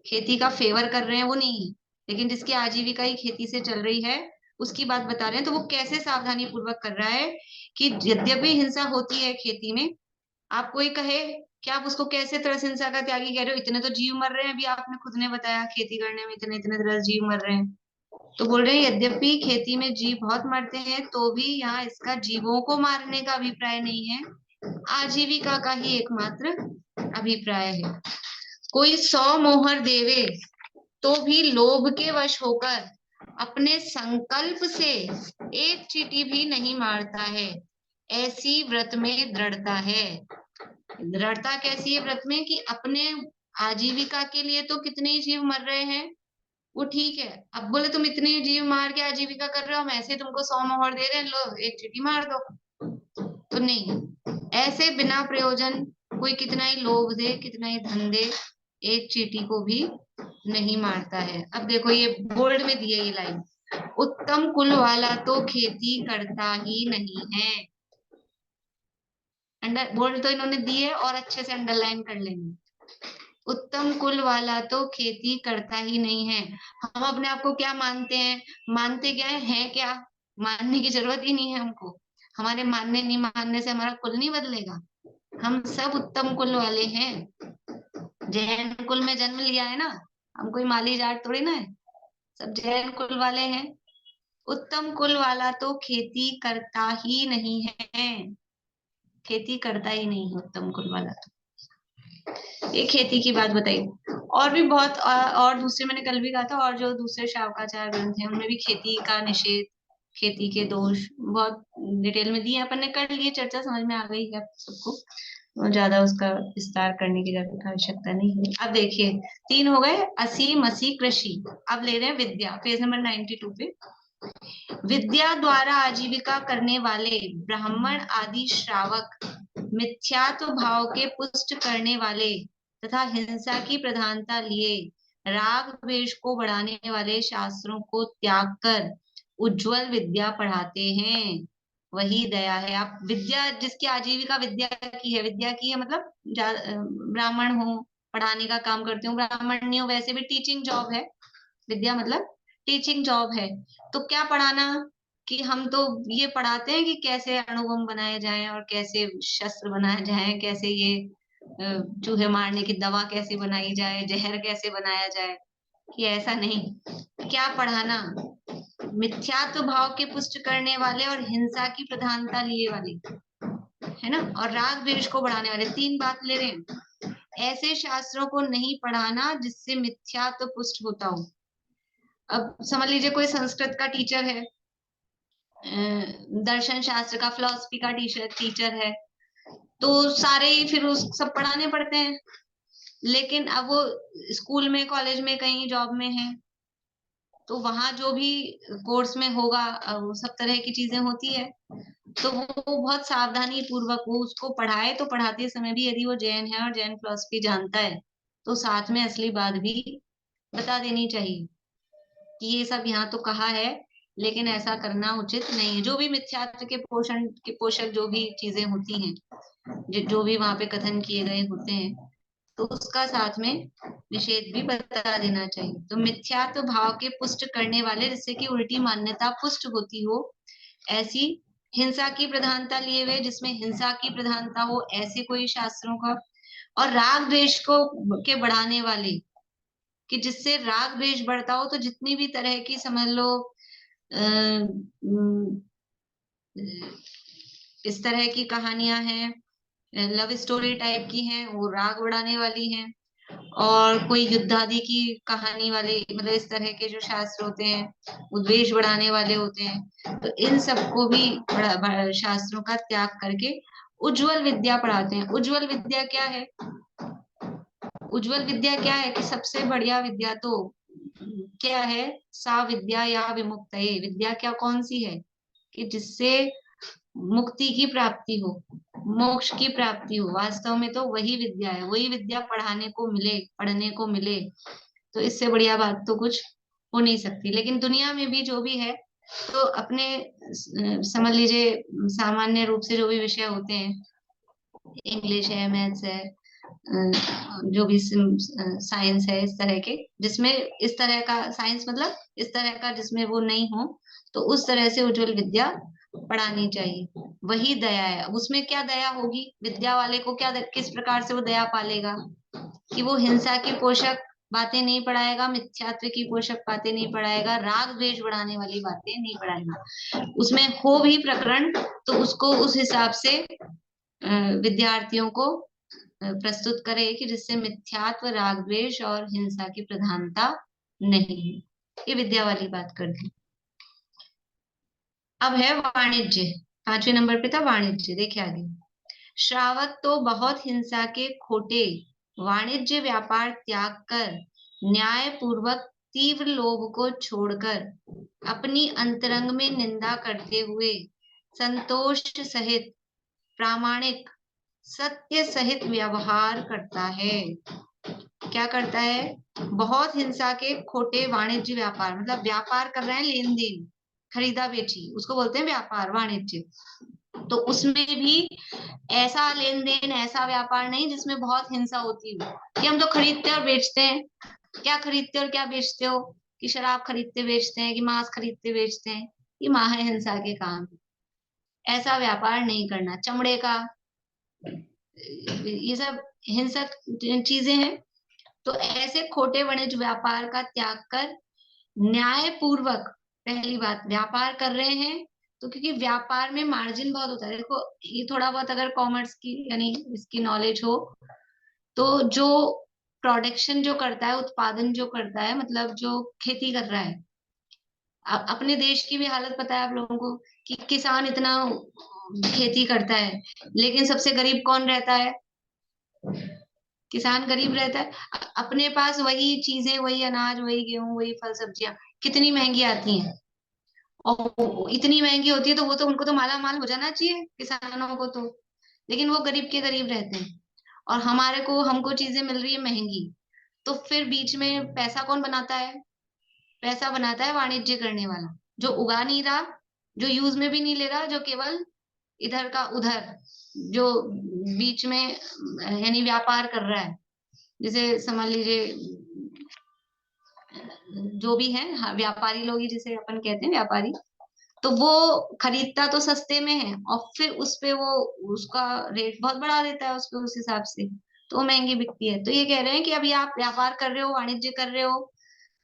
खेती का फेवर कर रहे हैं वो नहीं है, लेकिन जिसकी आजीविका ही खेती से चल रही है उसकी बात बता रहे हैं। तो वो कैसे सावधानी पूर्वक कर रहा है कि यद्यपि हिंसा होती है खेती में, आप कोई कहे कि आप उसको कैसे तरस हिंसा का त्यागी कह रहे हो, इतने तो जीव मर रहे हैं, अभी आपने खुद ने बताया खेती करने में इतने इतने तरस जीव मर रहे हैं। तो बोल रहे हैं यद्यपि खेती में जीव बहुत मरते हैं, तो भी यहाँ इसका जीवों को मारने का अभिप्राय नहीं है, आजीविका का ही एकमात्र अभिप्राय है। कोई 100 मोहर देवे तो भी लोभ के वश होकर अपने संकल्प से एक चींटी भी नहीं मारता है, ऐसी व्रत में दृढ़ता है। दृढ़ता कैसी है व्रत में कि अपने आजीविका के लिए तो कितने ही जीव मर रहे हैं, वो ठीक है। अब बोले तुम इतने जीव मार के आजीविका कर रहे हो, हम ऐसे तुमको 100 मोहर दे रहे हैं, लो एक चींटी मार दो, तो नहीं। ऐसे बिना प्रयोजन कोई कितना ही लोभ दे, कितना ही धन दे, एक चींटी को भी नहीं मारता है। अब देखो ये बोल्ड में दी है ये लाइन, उत्तम कुल वाला तो खेती करता ही नहीं है। अंडर बोल्ड तो इन्होंने दी है और अच्छे से अंडरलाइन कर लेंगे। उत्तम कुल वाला तो खेती करता ही नहीं है। हम अपने आप को क्या मानते हैं, मानते क्या है क्या, मानने की जरूरत ही नहीं है हमको। हमारे मानने नहीं मानने से हमारा कुल नहीं बदलेगा। हम सब उत्तम कुल वाले हैं, जैन कुल में जन्म लिया है ना, हम कोई माली जाट थोड़ी ना है, सब जैन कुल वाले हैं। उत्तम कुल वाला तो खेती करता ही नहीं है, खेती करता ही नहीं है उत्तम कुल वाला तो। ये खेती की बात बताई। और भी बहुत और दूसरे मैंने कल भी कहा था, और जो दूसरे शावकाचार्य ग्रंथ हैं उनमें भी खेती का निषेध, खेती के दोष बहुत डिटेल में दिए। अपन ने कर लिए, चर्चा समझ में आ गई है सबको, और ज्यादा उसका विस्तार करने की आवश्यकता नहीं है। अब देखिए 3 हो गए, असी मसी कृषि। अब ले रहे हैं विद्या, पेज नंबर 92 पे। विद्या द्वारा आजीविका करने वाले ब्राह्मण आदि श्रावक मिथ्यात्व भाव के पुष्ट करने वाले तथा हिंसा की प्रधानता लिए राग द्वेष को बढ़ाने वाले शास्त्रों को त्याग कर उज्जवल विद्या पढ़ाते हैं, वही दया है। आप विद्या, जिसकी आजीविका विद्या की है, विद्या की है मतलब ब्राह्मण हो, पढ़ाने का काम करते हो, ब्राह्मण नहीं हो, वैसे भी टीचिंग जॉब है विद्या, मतलब टीचिंग जॉब है। तो क्या पढ़ाना, कि हम तो ये पढ़ाते हैं कि कैसे अणुबम बनाए जाएं और कैसे शस्त्र बनाए जाएं, कैसे ये चूहे मारने की दवा कैसे बनाई जाए, जहर कैसे बनाया जाए, कि ऐसा नहीं। क्या पढ़ाना, मिथ्यात्व भाव के पुष्ट करने वाले और हिंसा की प्रधानता लिए वाले, है ना, और राग द्वेष को बढ़ाने वाले, 3 बात ले रहे हैं। ऐसे शास्त्रों को नहीं पढ़ाना जिससे मिथ्यात्व पुष्ट होता हो। अब समझ लीजिए कोई संस्कृत का टीचर है, दर्शन शास्त्र का, फिलॉसफी का टीचर है, तो सारे ही फिर उस सब पढ़ाने पड़ते हैं। लेकिन अब वो स्कूल में, कॉलेज में, कहीं जॉब में है, तो वहां जो भी कोर्स में होगा वो सब तरह की चीजें होती है, तो वो बहुत सावधानी पूर्वक वो उसको पढ़ाए। तो पढ़ाते समय भी यदि वो जैन है और जैन फिलॉसफी जानता है, तो साथ में असली बात भी बता देनी चाहिए कि ये सब यहाँ तो कहा है, लेकिन ऐसा करना उचित नहीं है। जो भी मिथ्यात्व के पोषक जो भी चीजें होती हैं, जो भी वहां पे कथन किए गए होते हैं, तो उसका साथ में निषेध भी बता देना चाहिए। तो मिथ्यात्व भाव के पुष्ट करने वाले, जिससे कि उल्टी मान्यता पुष्ट होती हो, ऐसी हिंसा की प्रधानता लिए हुए, जिसमें हिंसा की प्रधानता हो, ऐसे कोई शास्त्रों का, और राग द्वेष को के बढ़ाने वाले, कि जिससे राग द्वेष बढ़ता हो। तो जितनी भी तरह की समझ लो इस तरह की कहानियां हैं, लव स्टोरी टाइप की हैं, वो राग बढ़ाने वाली हैं। और कोई युद्धादि की कहानी वाले, मतलब इस तरह के जो शास्त्र होते हैं, वो द्वेष बढ़ाने वाले होते हैं। तो इन सबको भी शास्त्रों का त्याग करके उज्जवल विद्या पढ़ाते हैं। उज्जवल विद्या क्या है? उज्जवल विद्या क्या है कि सबसे बढ़िया विद्या तो क्या है? सा विद्या या विमुक्त विद्या क्या, कौन सी है? कि जिससे मुक्ति की प्राप्ति हो, मोक्ष की प्राप्ति हो। वास्तव में तो वही विद्या है, वही विद्या पढ़ाने को मिले, पढ़ने को मिले, तो इससे बढ़िया बात तो कुछ हो नहीं सकती। लेकिन दुनिया में भी जो भी है, तो अपने समझ लीजिए सामान्य रूप से जो भी विषय होते हैं, इंग्लिश है, मैथ्स है, जो भी साइंस है, इस तरह के, जिसमें इस तरह का साइंस, मतलब इस तरह का जिसमें वो नहीं हो, तो उस तरह से उज्जवल विद्या पढ़ानी चाहिए। वही दया है। उसमें क्या दया होगी? विद्या वाले को क्या किस प्रकार से वो दया पालेगा? कि वो हिंसा की पोषक बातें नहीं पढ़ाएगा, मिथ्यात्व की पोषक बातें नहीं पढ़ाएगा, राग द्वेष बढ़ाने वाली बातें नहीं पढ़ाएगा। उसमें हो भी प्रकरण तो उसको उस हिसाब से विद्यार्थियों को प्रस्तुत करे कि जिससे मिथ्यात्व, राग द्वेष और हिंसा की प्रधानता नहीं है। ये विद्या वाली बात कर दी। अब है वाणिज्य, 5वें नंबर पे था वाणिज्य। देखिए आगे, श्रावक तो बहुत हिंसा के खोटे वाणिज्य व्यापार त्याग कर न्याय पूर्वक तीव्र लोभ को छोड़कर अपनी अंतरंग में निंदा करते हुए संतोष सहित प्रामाणिक सत्य सहित व्यवहार करता है। क्या करता है? बहुत हिंसा के खोटे वाणिज्य व्यापार, मतलब व्यापार कर रहे हैं, लेन देन, खरीदा बेची, उसको बोलते हैं व्यापार, वाणिज्य। तो उसमें भी ऐसा लेन देन, ऐसा व्यापार नहीं जिसमें बहुत हिंसा होती हो, कि हम तो खरीदते और बेचते हैं। क्या खरीदते और क्या बेचते हो? कि शराब खरीदते बेचते हैं, कि मांस खरीदते बेचते हैं, ये महा हिंसा के काम। ऐसा व्यापार नहीं करना। चमड़े का, ये सब हिंसक चीजें हैं। तो ऐसे खोटे वाणिज्य व्यापार का त्याग कर न्याय पूर्वक, पहली बात, व्यापार कर रहे हैं तो क्योंकि व्यापार में मार्जिन बहुत होता है। देखो, ये थोड़ा बहुत अगर कॉमर्स की यानी इसकी नॉलेज हो, तो जो प्रोडक्शन जो करता है, उत्पादन जो करता है, मतलब जो खेती कर रहा है, अपने देश की भी हालत पता है आप लोगों को कि किसान इतना खेती करता है, लेकिन सबसे गरीब कौन रहता है? किसान गरीब रहता है। अपने पास वही चीजें, वही अनाज, वही गेहूं, वही फल सब्जियां कितनी महंगी आती हैं, और इतनी महंगी होती है, तो वो तो उनको तो माला माल हो जाना चाहिए किसानों को तो, लेकिन वो गरीब के गरीब रहते हैं, और हमको चीजें मिल रही है महंगी। तो फिर बीच में पैसा कौन बनाता है? पैसा बनाता है वाणिज्य करने वाला, जो उगा नहीं रहा, जो यूज में भी नहीं ले रहा, जो केवल इधर का उधर, जो बीच में यानी व्यापार कर रहा है। जैसे समझ लीजिए जो भी है, हाँ, व्यापारी लोग ही जिसे अपन कहते हैं व्यापारी, तो वो खरीदता तो सस्ते में है, और फिर उस पे वो उसका रेट बहुत बढ़ा देता है उस पे, उस हिसाब से, तो वो महंगी बिकती है। तो ये कह रहे हैं कि अभी आप व्यापार कर रहे हो, वाणिज्य कर रहे हो,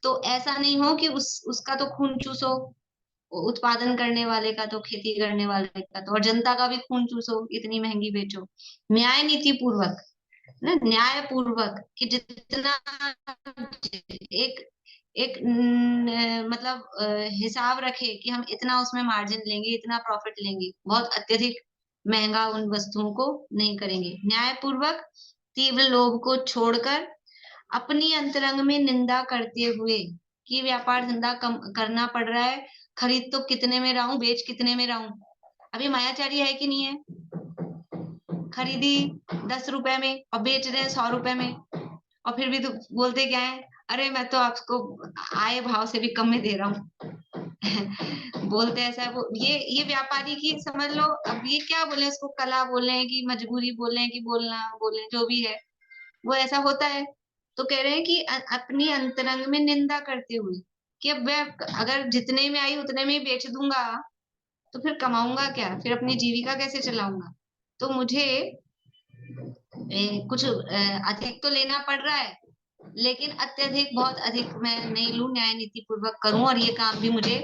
तो ऐसा नहीं हो कि उसका तो खून चूसो, उत्पादन करने वाले का तो, खेती करने वाले का तो, और जनता का भी खून चूसो, इतनी महंगी बेचो। न्याय नीति पूर्वक, ना, न्याय पूर्वक, कि जितना एक एक मतलब हिसाब रखे कि हम इतना उसमें मार्जिन लेंगे, इतना प्रॉफिट लेंगे, बहुत अत्यधिक महंगा उन वस्तुओं को नहीं करेंगे। न्याय पूर्वक, तीव्र लोभ को छोड़कर, अपनी अंतरंग में निंदा करते हुए, कि व्यापार धंधा कम करना पड़ रहा है, खरीद तो कितने में रहा हूं, बेच कितने में रहा हूं। अभी मायाचारी है कि नहीं है? खरीदी 10 रुपए में और बेच रहे हैं 100 रुपए में, और फिर भी तो बोलते क्या है, अरे मैं तो आपको आए भाव से भी कम में दे रहा हूँ। बोलते ऐसा है वो, ये व्यापारी की समझ लो। अब ये क्या बोले, इसको कला बोले कि मजबूरी बोले कि बोलना बोले, जो भी है वो ऐसा होता है। तो कह रहे हैं कि अपनी अंतरंग में निंदा करते हुए, कि अब मैं अगर जितने में आई उतने में ही बेच दूंगा, तो फिर कमाऊंगा क्या, फिर अपनी जीविका कैसे चलाऊंगा? तो मुझे कुछ अधिक तो लेना पड़ रहा है, लेकिन अत्यधिक, बहुत अधिक मैं नहीं लूं, न्याय नीति पूर्वक करूं, और ये काम भी मुझे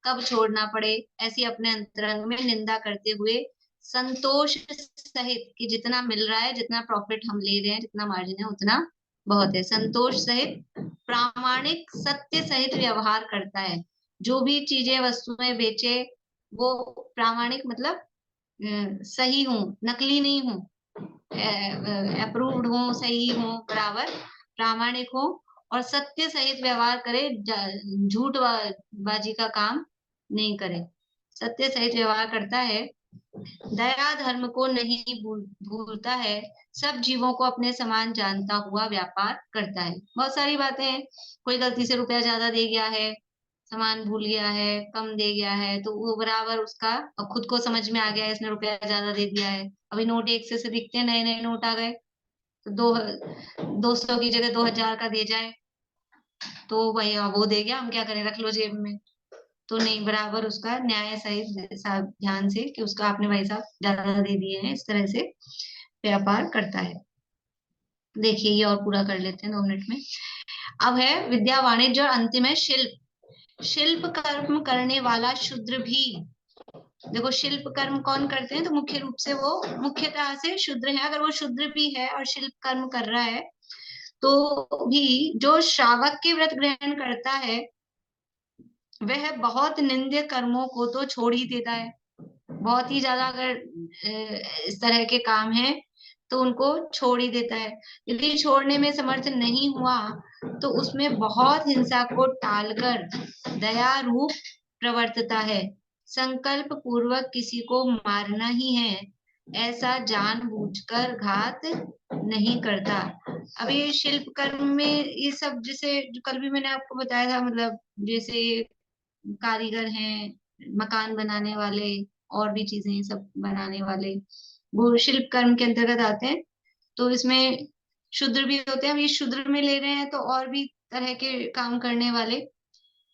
कब छोड़ना पड़े, ऐसी अपने अंतरंग में निंदा करते हुए संतोष सहित, कि जितना मिल रहा है, जितना प्रॉफिट हम ले रहे हैं, जितना मार्जिन है, उतना बहुत है, संतोष सहित, प्रामाणिक सत्य सहित व्यवहार करता है। जो भी चीजें वस्तुएं बेचे, वो प्रामाणिक मतलब सही हूँ, नकली नहीं हूँ, अप्रूव्ड हो, सही हो, बराबर प्रामाणिक हो, और सत्य सहित व्यवहार करे, झूठ बाजी का काम नहीं करे, सत्य सहित व्यवहार करता है। दया धर्म को नहीं भूलता है, सब जीवों को अपने समान जानता हुआ व्यापार करता है। बहुत सारी बातें हैं, कोई गलती से रुपया ज्यादा दे गया है, सामान भूल गया है, कम दे गया है, तो वो बराबर उसका, अब खुद को समझ में आ गया है इसने रुपया ज्यादा दे दिया है, अभी नोट 100 से दिखते हैं, नए नए नोट आ गए, तो 200 की जगह 2000 का दे जाए, तो भाई वो दे गया, हम क्या करें, रख लो जेब में। तो नहीं, बराबर उसका न्याय सहित ध्यान से, कि उसका आपने भाई साहब ज्यादा दे दिए हैं, इस तरह से व्यापार करता है। देखिए ये और पूरा कर लेते हैं 2 मिनट में। अब है विद्या वाणिज्य, और अंतिम है शिल्प। शिल्प कर्म करने वाला शूद्र भी, देखो शिल्प कर्म कौन करते हैं, तो मुख्य रूप से वो मुख्यतः से शूद्र है। अगर वो शूद्र भी है और शिल्प कर्म कर रहा है, तो भी जो श्रावक के व्रत ग्रहण करता है, वह बहुत निंद्य कर्मों को तो छोड़ ही देता है। बहुत ही ज्यादा अगर इस तरह के काम है, तो उनको छोड़ ही देता है। यदि छोड़ने में समर्थ नहीं हुआ, तो उसमें बहुत हिंसा को टालकर दया रूप प्रवर्तता है। संकल्प पूर्वक किसी को मारना ही है, ऐसा जानबूझकर घात नहीं करता। अब ये शिल्प कर्म में ये सब, जैसे जो कल भी मैंने आपको बताया था, मतलब जैसे कारीगर हैं, मकान बनाने वाले, और भी चीजें सब बनाने वाले, वो शिल्प कर्म के अंतर्गत आते हैं। तो इसमें शूद्र भी होते हैं, अब ये शूद्र में ले रहे हैं, तो और भी तरह के काम करने वाले,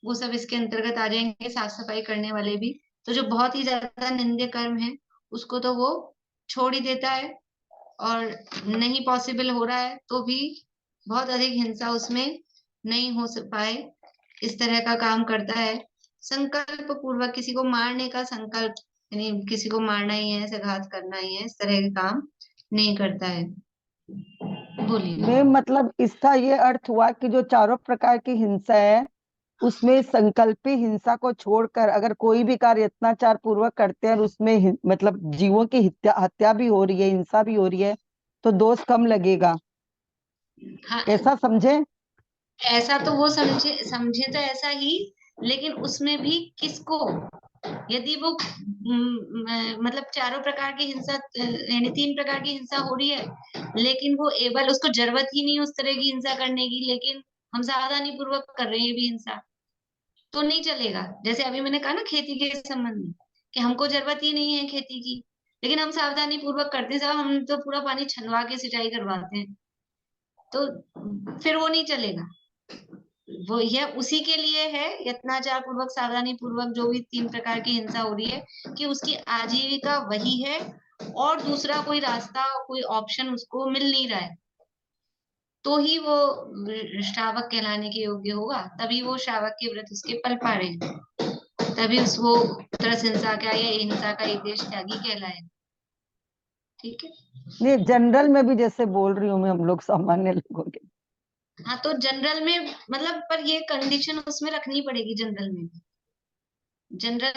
वो सब इसके अंतर्गत आ जाएंगे, साफ सफाई करने वाले भी। तो जो बहुत ही ज्यादा निंद्य कर्म है, उसको तो वो छोड़ ही देता है, और नहीं पॉसिबल हो रहा है, तो भी बहुत अधिक हिंसा उसमें नहीं हो पाए, इस तरह का काम करता है। संकल्प पूर्वक किसी को मारने का संकल्प, यानी किसी को मारना ही है, ऐसे घात करना ही है, इस तरह के काम नहीं करता है। बोलिए। मैं मतलब इसका ये अर्थ हुआ कि जो चारों प्रकार की हिंसा है उसमें संकल्पी हिंसा को छोड़कर अगर कोई भी कार्य यत्नाचार पूर्वक करते हैं और उसमें मतलब जीवों की हत्या भी हो रही है, हिंसा भी हो रही है, तो दोष कम लगेगा, हाँ, ऐसा समझे? ऐसा तो वो समझे समझे तो ऐसा ही, लेकिन उसमें भी किसको, यदि वो मतलब चारों प्रकार की हिंसा यानी 3 प्रकार की हिंसा हो रही है, लेकिन वो एबल, उसको जरूरत ही नहीं उस तरह की हिंसा करने की, लेकिन हम सावधानी पूर्वक कर रहे हैं भी हिंसा, तो नहीं चलेगा। जैसे अभी मैंने कहा ना खेती के संबंध में, कि हमको जरूरत ही नहीं है खेती की, लेकिन हम सावधानी पूर्वक करते हैं, साहब हम तो पूरा पानी छनवा के सिंचाई करवाते हैं, तो फिर वो नहीं चलेगा। वो यह उसी के लिए है, यत्नाचार पूर्वक सावधानी पूर्वक जो भी 3 प्रकार की हिंसा हो रही है, कि उसकी आजीविका वही है और दूसरा कोई रास्ता, कोई ऑप्शन उसको मिल नहीं रहा है, तो ही वो श्रावक कहलाने के योग्य होगा, तभी वो श्रावक के व्रत उसके पल पा रहे हैं, तभी उस वो तरस हिंसा का या हिंसा का एक देश त्यागी कहलाए। ठीक है। नहीं, जनरल में भी जैसे बोल रही हूँ मैं, हम लोग सामान्य लोगों के। हाँ, तो जनरल में मतलब, पर ये कंडीशन उसमें रखनी पड़ेगी, जनरल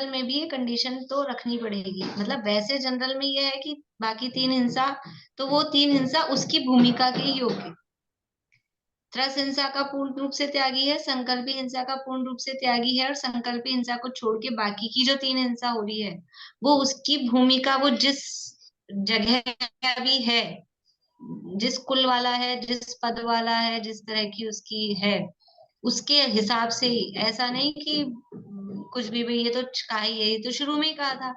में भी ये कंडीशन तो रखनी पड़ेगी। मतलब वैसे जनरल में ये है कि बाकी 3 हिंसा, तो वो 3 हिंसा उसकी भूमिका के योग्य, त्रस हिंसा का पूर्ण रूप से त्यागी है, संकल्पी हिंसा का पूर्ण रूप से त्यागी है, और संकल्पी हिंसा को छोड़ के बाकी की जो 3 हिंसा हो रही है, वो उसकी भूमिका, वो जिस जगह भी है, जिस कुल वाला है, जिस पद वाला है, जिस तरह की उसकी है, उसके हिसाब से ही। ऐसा नहीं कि कुछ भी भाई ये तो कहा ही है, ये तो शुरू में ही कहा था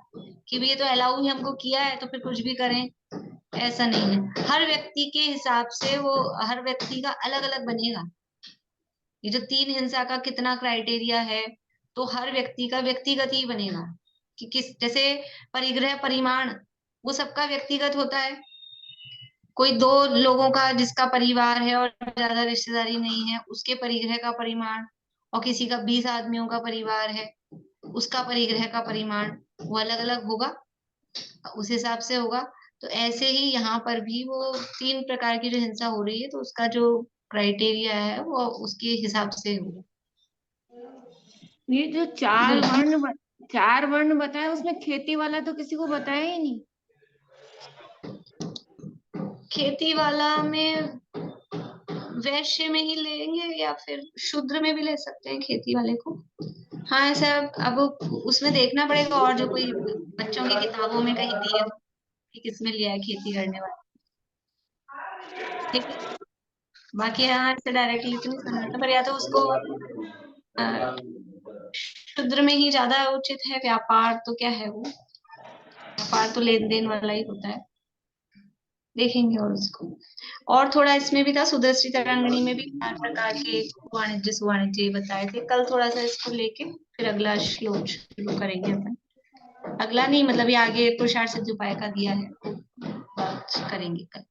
कि भाई ये तो अलाउ ही हमको किया है, तो फिर कुछ भी करें, ऐसा नहीं है। हर व्यक्ति के हिसाब से वो, हर व्यक्ति का अलग अलग बनेगा। ये जो 3 हिंसा का कितना क्राइटेरिया है, तो हर व्यक्ति का व्यक्तिगत ही बनेगा, कि किस, जैसे परिग्रह परिमाण, वो सबका व्यक्तिगत होता है। कोई 2 लोगों का जिसका परिवार है और ज्यादा रिश्तेदारी नहीं है, उसके परिग्रह का परिमाण, और किसी का 20 आदमियों का परिवार है, उसका परिग्रह का परिमाण वो अलग अलग होगा, उस हिसाब से होगा। तो ऐसे ही यहाँ पर भी वो 3 प्रकार की जो हिंसा हो रही है, तो उसका जो क्राइटेरिया है वो उसके हिसाब से होगा। ये जो चार वर्ण बताया उसमें खेती वाला तो किसी को बताया ही नहीं। खेती वाला में वैश्य में ही लेंगे या फिर शूद्र में भी ले सकते हैं खेती वाले को। हाँ, ऐसा अब उसमें देखना पड़ेगा, और जो कोई बच्चों की किताबों में कहीं दिए हो कि किसमें लिया है खेती करने वाला। ठीक है, बाकी यहाँ से डायरेक्टली तो नहीं समझता, पर या तो उसको शूद्र में ही ज्यादा उचित है। व्यापार तो क्या है, वो व्यापार तो लेन देन वाला ही होता है, देखेंगे। और उसको और थोड़ा इसमें भी था, सुदृष्टि तरंगिणी में भी 4 प्रकार के वाणिज्य सुवाणिज्य बताए थे। कल थोड़ा सा इसको लेके फिर अगला श्लोक शुरू करेंगे अपन। अगला नहीं, मतलब ये आगे पुरुषार्थ सिद्ध उपाय का दिया है, वो बात करेंगे कल।